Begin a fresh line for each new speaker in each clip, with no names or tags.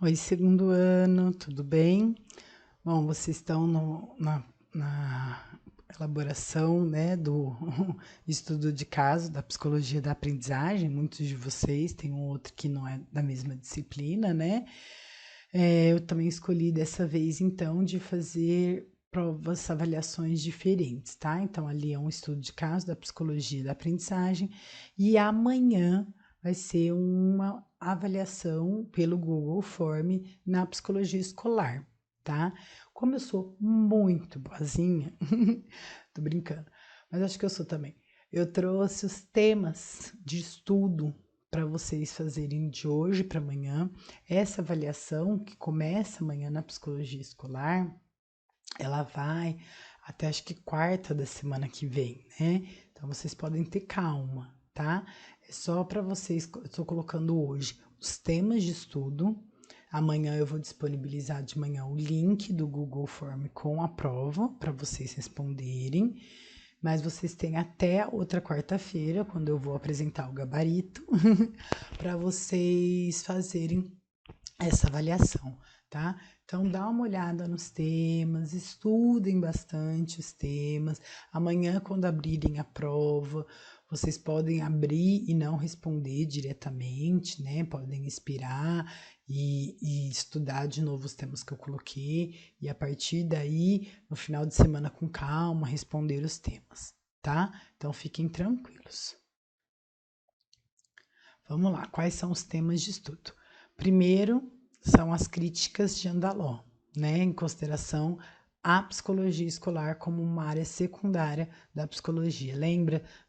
Oi, segundo ano, tudo bem? Bom, vocês estão na elaboração, né, do estudo de caso da psicologia da aprendizagem. Muitos de vocês, tem um outro que não é da mesma disciplina, né? Eu também escolhi dessa vez, então, de fazer provas, avaliações diferentes, tá? Então, ali é um estudo de caso da psicologia da aprendizagem e amanhã vai ser uma avaliação pelo Google Form na psicologia escolar, tá? Como eu sou muito boazinha, tô brincando, mas acho que eu sou também. Eu trouxe os temas de estudo para vocês fazerem de hoje para amanhã. Essa avaliação, que começa amanhã na psicologia escolar, ela vai até acho que quarta da semana que vem, né? Então vocês podem ter calma, tá? É só para vocês, eu estou colocando hoje os temas de estudo. Amanhã eu vou disponibilizar de manhã o link do Google Form com a prova para vocês responderem. Mas vocês têm até outra quarta-feira, quando eu vou apresentar o gabarito, para vocês fazerem essa avaliação, tá? Então dá uma olhada nos temas, estudem bastante os temas. Amanhã, quando abrirem a prova, vocês podem abrir e não responder diretamente, né? Podem esperar e estudar de novo os temas que eu coloquei e a partir daí, no final de semana com calma, responder os temas, tá? Então fiquem tranquilos. Vamos lá, quais são os temas de estudo? Primeiro, são as críticas de Andaló, né, em consideração a psicologia escolar como uma área secundária da psicologia.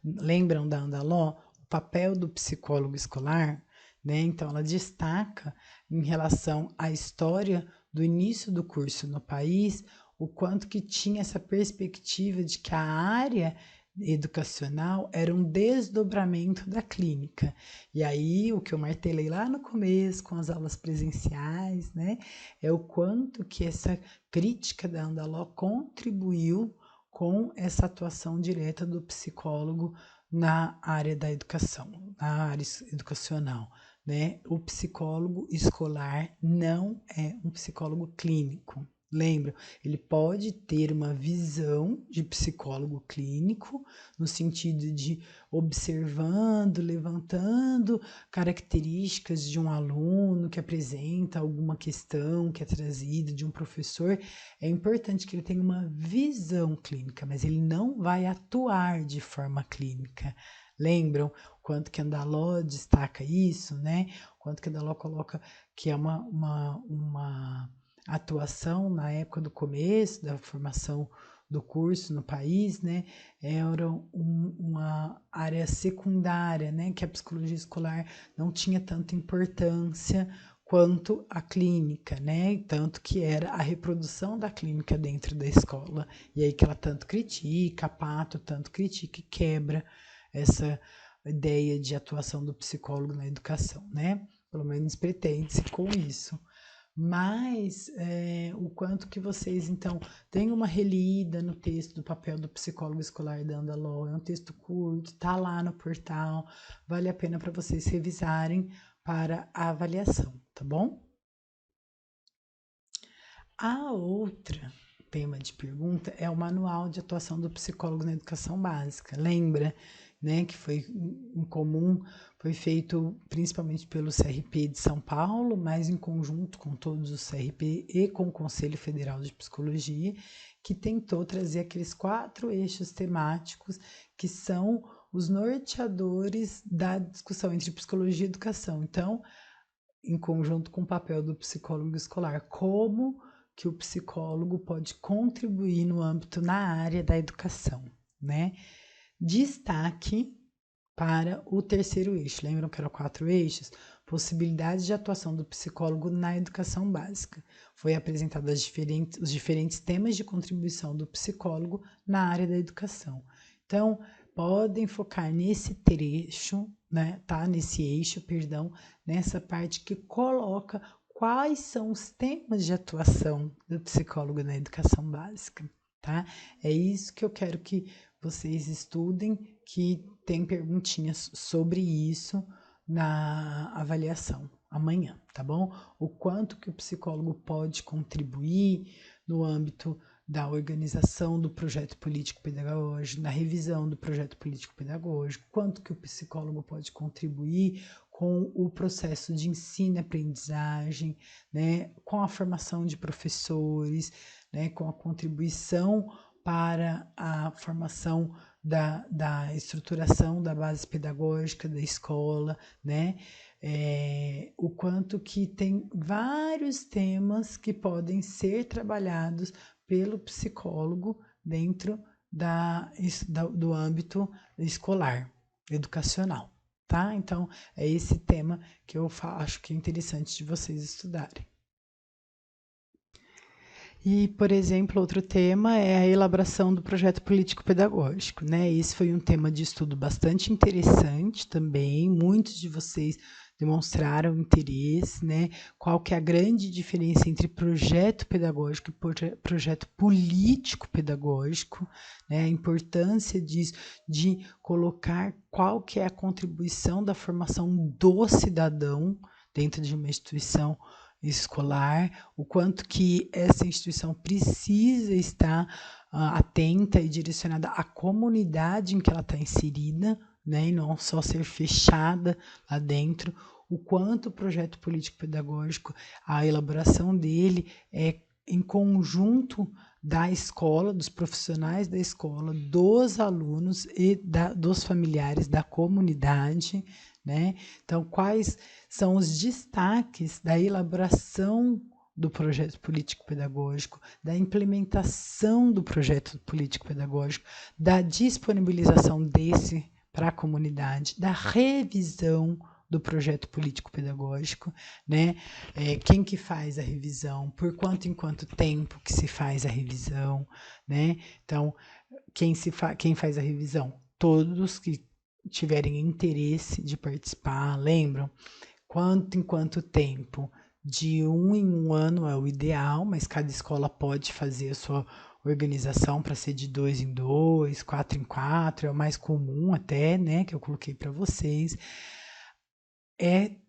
Lembram da Andaló? O papel do psicólogo escolar, né? Então, ela destaca em relação à história do início do curso no país, o quanto que tinha essa perspectiva de que a área educacional era um desdobramento da clínica. E aí, o que eu martelei lá no começo, com as aulas presenciais, né, é o quanto que essa crítica da Andaló contribuiu com essa atuação direta do psicólogo na área da educação, na área educacional. Né? O psicólogo escolar não é um psicólogo clínico. Lembra? Ele pode ter uma visão de psicólogo clínico, no sentido de observando, levantando características de um aluno que apresenta alguma questão que é trazida de um professor. É importante que ele tenha uma visão clínica, mas ele não vai atuar de forma clínica. Lembram quanto que Andaló destaca isso, né? Quanto que Andaló coloca que é uma atuação na época do começo da formação do curso no país, né, era uma área secundária, né, que a psicologia escolar não tinha tanta importância quanto a clínica, né, tanto que era a reprodução da clínica dentro da escola, e aí que ela tanto critica, a Pato tanto critica e quebra essa ideia de atuação do psicólogo na educação, né, pelo menos pretende-se com isso. Mas o quanto que vocês, então, têm uma relida no texto do papel do psicólogo escolar da Andaló. É um texto curto, tá lá no portal, vale a pena para vocês revisarem para a avaliação, tá bom? A outra tema de pergunta é o Manual de Atuação do Psicólogo na Educação Básica. Lembra, né, que foi em comum, foi feito principalmente pelo CRP de São Paulo, mas em conjunto com todos os CRP e com o Conselho Federal de Psicologia, que tentou trazer aqueles 4 eixos temáticos que são os norteadores da discussão entre psicologia e educação. Então, em conjunto com o papel do psicólogo escolar, como que o psicólogo pode contribuir no âmbito na área da educação, né? Destaque para o terceiro eixo. Lembram que eram 4 eixos? Possibilidades de atuação do psicólogo na educação básica. Foi apresentado os diferentes temas de contribuição do psicólogo na área da educação. Então, podem focar nesse trecho, né? Tá? Nesse eixo, perdão, nessa parte que coloca quais são os temas de atuação do psicólogo na educação básica, tá? É isso que eu quero que vocês estudem, que tem perguntinhas sobre isso na avaliação, amanhã, tá bom? O quanto que o psicólogo pode contribuir no âmbito da organização do projeto político-pedagógico, na revisão do projeto político-pedagógico, quanto que o psicólogo pode contribuir com o processo de ensino e aprendizagem, né, com a formação de professores, né, com a contribuição para a formação da estruturação da base pedagógica da escola, né? O quanto que tem vários temas que podem ser trabalhados pelo psicólogo dentro do âmbito escolar, educacional, tá? Então, é esse tema que eu acho que é interessante de vocês estudarem. E, por exemplo, outro tema é a elaboração do projeto político-pedagógico, né? Esse foi um tema de estudo bastante interessante também, muitos de vocês demonstraram interesse, né? Qual que é a grande diferença entre projeto pedagógico e projeto político-pedagógico, né? A importância disso, de colocar qual que é a contribuição da formação do cidadão dentro de uma instituição escolar, o quanto que essa instituição precisa estar atenta e direcionada à comunidade em que ela está inserida, né, e não só ser fechada lá dentro, o quanto o projeto político-pedagógico, a elaboração dele é em conjunto da escola, dos profissionais da escola, dos alunos e dos familiares da comunidade, né? Então, quais são os destaques da elaboração do projeto político-pedagógico, da implementação do projeto político-pedagógico, da disponibilização desse para a comunidade, da revisão do projeto político-pedagógico, né? Quem que faz a revisão, por quanto em quanto tempo que se faz a revisão, né? Então, quem faz a revisão? Todos que tiverem interesse de participar, lembram? Quanto em quanto tempo? De 1 em 1 ano é o ideal, mas cada escola pode fazer a sua organização para ser de 2 em 2, 4 em 4, é o mais comum até, né, que eu coloquei para vocês.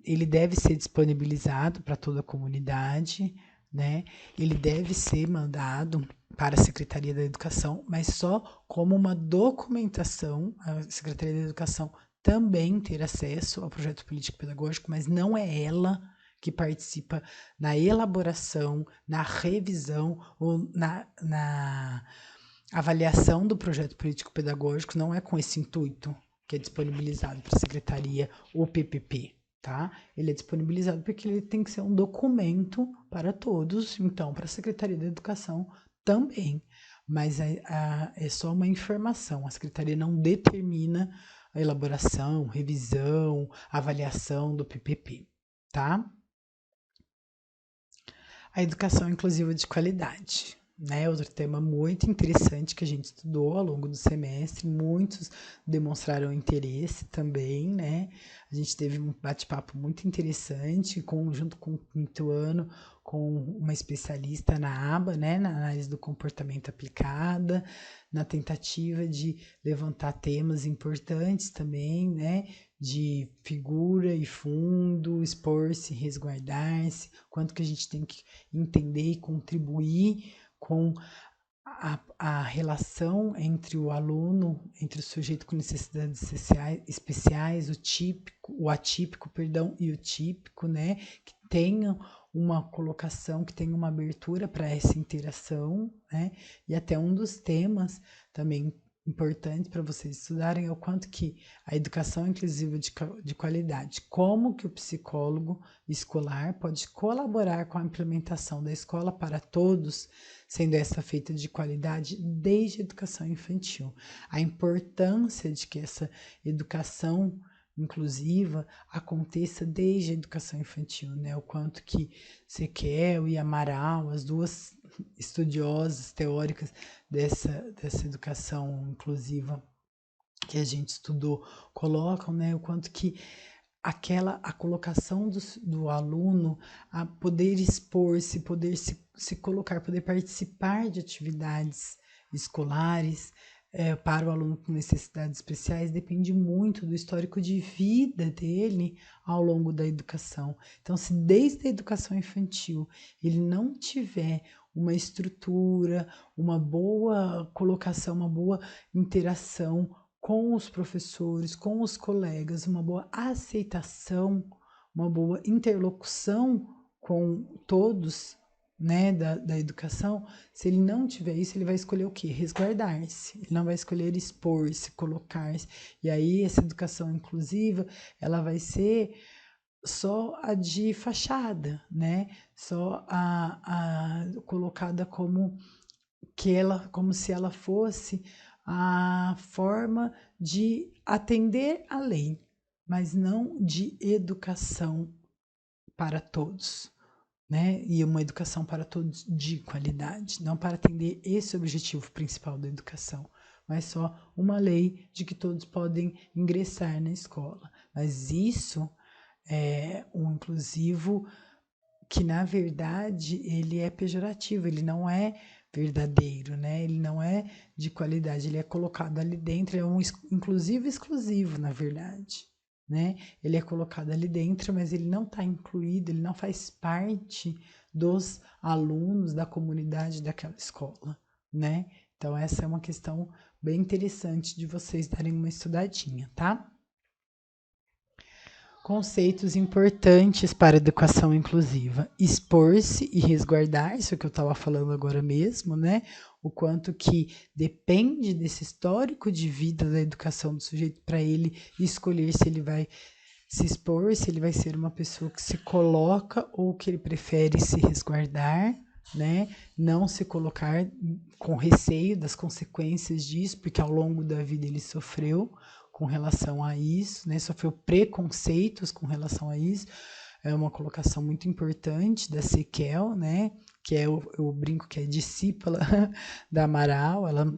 Ele deve ser disponibilizado para toda a comunidade, né? Ele deve ser mandado para a Secretaria da Educação, mas só como uma documentação. A Secretaria da Educação também ter acesso ao projeto político-pedagógico, mas não é ela que participa na elaboração, na revisão ou na avaliação do projeto político-pedagógico, não é com esse intuito que é disponibilizado para a Secretaria ou PPP. Tá? Ele é disponibilizado porque ele tem que ser um documento para todos, então para a Secretaria da Educação também, mas é só uma informação, a Secretaria não determina a elaboração, revisão, avaliação do PPP, tá? A educação inclusiva de qualidade, né? Outro tema muito interessante que a gente estudou ao longo do semestre, muitos demonstraram interesse também, né? A gente teve um bate-papo muito interessante, junto com o quinto ano, com uma especialista na aba, né? Na análise do comportamento aplicada, na tentativa de levantar temas importantes também, né? De figura e fundo, expor-se, resguardar-se, quanto que a gente tem que entender e contribuir com a relação entre o aluno, entre o sujeito com necessidades especiais, o atípico, perdão, e o típico, né? Que tenham uma colocação, que tenha uma abertura para essa interação, né? E até um dos temas também importante para vocês estudarem é o quanto que a educação inclusiva de qualidade, como que o psicólogo escolar pode colaborar com a implementação da escola para todos, sendo essa feita de qualidade desde a educação infantil. A importância de que essa educação inclusiva aconteça desde a educação infantil, né? O quanto que Sequel e Amaral, as duas estudiosas teóricas dessa educação inclusiva que a gente estudou, colocam, né, o quanto que a colocação do aluno a poder expor-se, poder se colocar, poder participar de atividades escolares, para o aluno com necessidades especiais depende muito do histórico de vida dele ao longo da educação. Então, se desde a educação infantil ele não tiver uma estrutura, uma boa colocação, uma boa interação com os professores, com os colegas, uma boa aceitação, uma boa interlocução com todos, né, da educação, se ele não tiver isso, ele vai escolher o quê? Resguardar-se. Ele não vai escolher expor-se, colocar-se. E aí, essa educação inclusiva, ela vai ser só a de fachada, né? Só a colocada como se ela fosse a forma de atender a lei, mas não de educação para todos, né? E uma educação para todos de qualidade, não para atender esse objetivo principal da educação, mas só uma lei de que todos podem ingressar na escola. Mas isso é um inclusivo que, na verdade, ele é pejorativo, ele não é verdadeiro, né? Ele não é de qualidade, ele é colocado ali dentro, é um inclusivo exclusivo, na verdade, né? Ele é colocado ali dentro, mas ele não está incluído, ele não faz parte dos alunos, da comunidade daquela escola, né? Então, essa é uma questão bem interessante de vocês darem uma estudadinha, tá? Conceitos importantes para a educação inclusiva: expor-se e resguardar, isso que eu estava falando agora mesmo, né? O quanto que depende desse histórico de vida da educação do sujeito para ele escolher se ele vai se expor, se ele vai ser uma pessoa que se coloca ou que ele prefere se resguardar, né? Não se colocar com receio das consequências disso, porque ao longo da vida ele sofreu com relação a isso, né? Sofreu preconceitos com relação a isso. É uma colocação muito importante da Sequel, né? Que é eu brinco que é discípula da Amaral, ela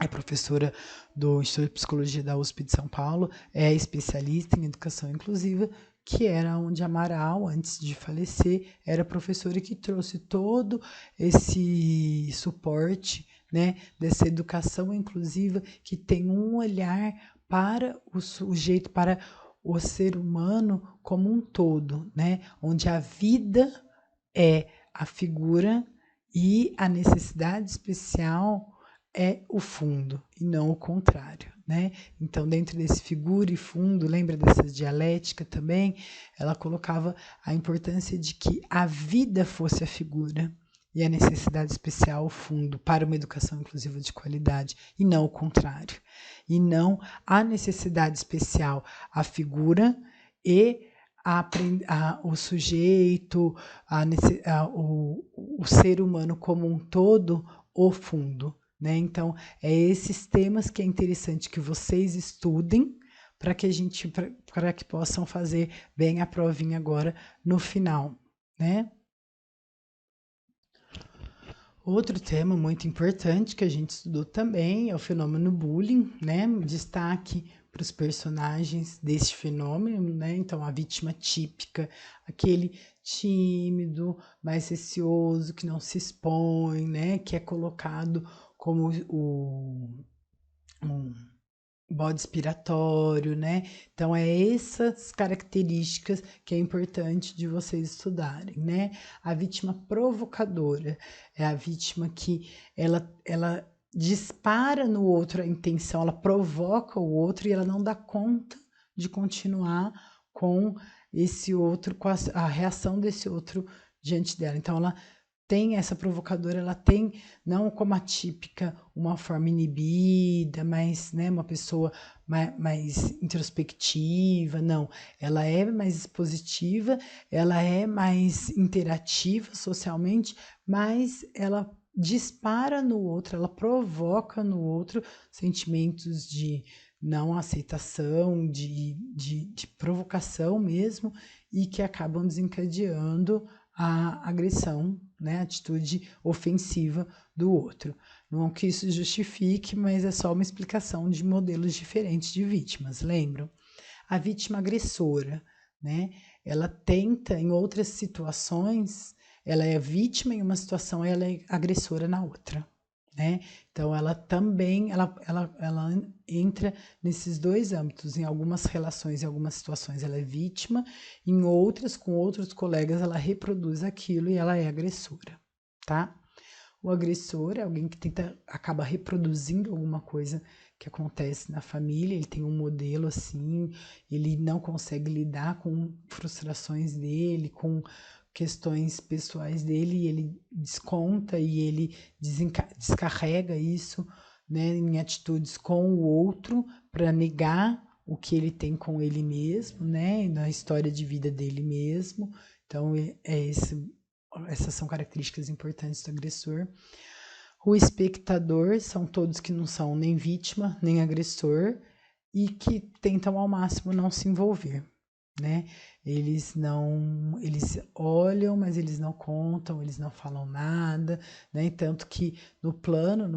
é professora do Instituto de Psicologia da USP de São Paulo, é especialista em educação inclusiva, que era onde Amaral, antes de falecer, era professora que trouxe todo esse suporte, né, dessa educação inclusiva que tem um olhar para o sujeito, para o ser humano como um todo, né, onde a vida é a figura e a necessidade especial é o fundo e não o contrário, né? Então, dentro desse figura e fundo, lembra dessa dialética também? Ela colocava a importância de que a vida fosse a figura e a necessidade especial o fundo para uma educação inclusiva de qualidade e não o contrário. E não a necessidade especial a figura e o sujeito, o ser humano como um todo, o fundo. Né? Então, é esses temas que é interessante que vocês estudem para que possam fazer bem a provinha agora no final, né? Outro tema muito importante que a gente estudou também é o fenômeno bullying, né? Destaque para os personagens desse fenômeno, né? Então, a vítima típica, aquele tímido, mais receoso, que não se expõe, né? Que é colocado como um bode expiratório, né? Então, é essas características que é importante de vocês estudarem, né? A vítima provocadora é a vítima que ela dispara no outro a intenção, ela provoca o outro e ela não dá conta de continuar com esse outro, com a reação desse outro diante dela. Então, ela tem essa provocadora, ela tem, não como a típica, uma forma inibida, mas, né, uma pessoa mais introspectiva, não. Ela é mais expositiva, ela é mais interativa socialmente, mas ela dispara no outro, ela provoca no outro sentimentos de não aceitação, de provocação mesmo, e que acabam desencadeando a agressão, né, a atitude ofensiva do outro. Não que isso justifique, mas é só uma explicação de modelos diferentes de vítimas, lembram? A vítima agressora, né, ela tenta em outras situações, ela é vítima em uma situação, ela é agressora na outra. né? Então, ela também, ela entra nesses dois âmbitos. Em algumas relações, em algumas situações, ela é vítima, em outras, com outros colegas, ela reproduz aquilo e ela é agressora, tá? O agressor é alguém que acaba reproduzindo alguma coisa que acontece na família, ele tem um modelo assim, ele não consegue lidar com frustrações dele, com questões pessoais dele, e ele desconta e ele descarrega isso, né, em atitudes com o outro para negar o que ele tem com ele mesmo, né, na história de vida dele mesmo. Então, essas são características importantes do agressor. O espectador são todos que não são nem vítima, nem agressor e que tentam ao máximo não se envolver, né? Eles olham, mas eles não contam, eles não falam nada, né? Tanto que no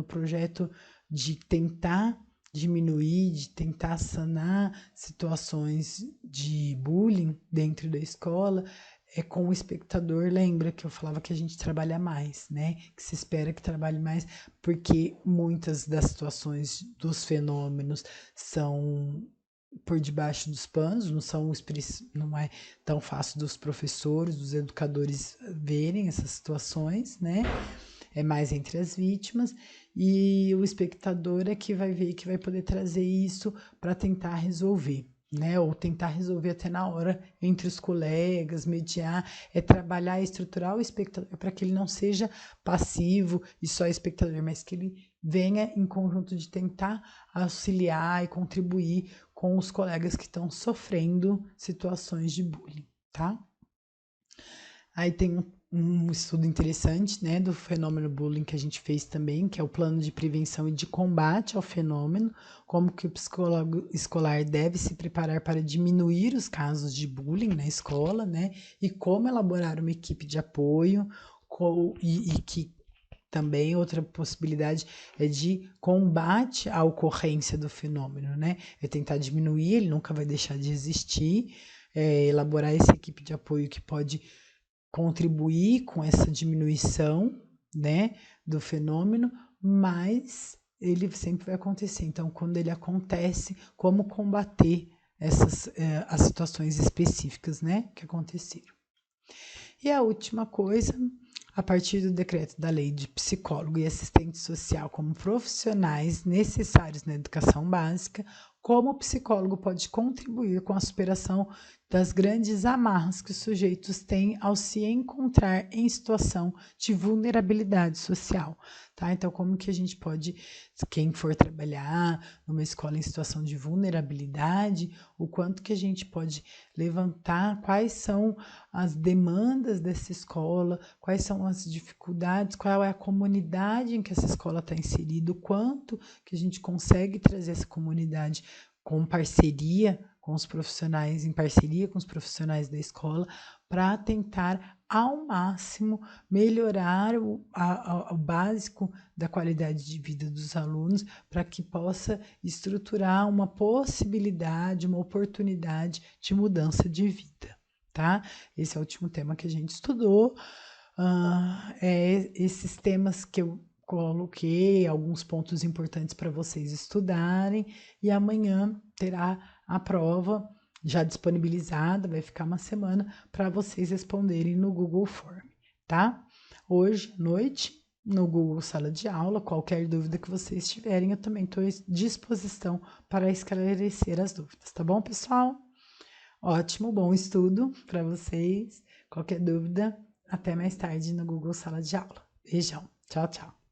projeto de tentar diminuir, de tentar sanar situações de bullying dentro da escola, com o espectador, lembra que eu falava que a gente trabalha mais, né? Que se espera que trabalhe mais, porque muitas das situações dos fenômenos são por debaixo dos panos, não é tão fácil dos professores, dos educadores verem essas situações, né? É mais entre as vítimas, e o espectador é que vai ver, que vai poder trazer isso para tentar resolver, né? Ou tentar resolver até na hora entre os colegas, mediar, é trabalhar e estruturar o espectador para que ele não seja passivo e só espectador, mas que ele venha em conjunto de tentar auxiliar e contribuir com os colegas que estão sofrendo situações de bullying, tá? Aí tem um estudo interessante, né, do fenômeno bullying que a gente fez também, que é o plano de prevenção e de combate ao fenômeno, como que o psicólogo escolar deve se preparar para diminuir os casos de bullying na escola, né, e como elaborar uma equipe de apoio, e que também outra possibilidade é de combate à ocorrência do fenômeno, né, é tentar diminuir, ele nunca vai deixar de existir, elaborar essa equipe de apoio que pode contribuir com essa diminuição, né, do fenômeno, mas ele sempre vai acontecer. Então, quando ele acontece, como combater as situações específicas, né, que aconteceram. E a última coisa, a partir do decreto da lei de psicólogo e assistente social como profissionais necessários na educação básica, como o psicólogo pode contribuir com a superação das grandes amarras que os sujeitos têm ao se encontrar em situação de vulnerabilidade social, tá? Então, como que a gente pode, quem for trabalhar numa escola em situação de vulnerabilidade, o quanto que a gente pode levantar, quais são as demandas dessa escola, quais são as dificuldades, qual é a comunidade em que essa escola está inserida, o quanto que a gente consegue trazer essa comunidade com parceria com os profissionais, em parceria com os profissionais da escola, para tentar ao máximo melhorar o básico da qualidade de vida dos alunos, para que possa estruturar uma possibilidade, uma oportunidade de mudança de vida, tá? Esse é o último tema que a gente estudou. Esses temas que eu coloquei, alguns pontos importantes para vocês estudarem, e amanhã terá a prova já disponibilizada, vai ficar uma semana para vocês responderem no Google Form, tá? Hoje à noite, no Google Sala de Aula, qualquer dúvida que vocês tiverem, eu também estou à disposição para esclarecer as dúvidas, tá bom, pessoal? Ótimo, bom estudo para vocês. Qualquer dúvida, até mais tarde no Google Sala de Aula. Beijão, tchau, tchau.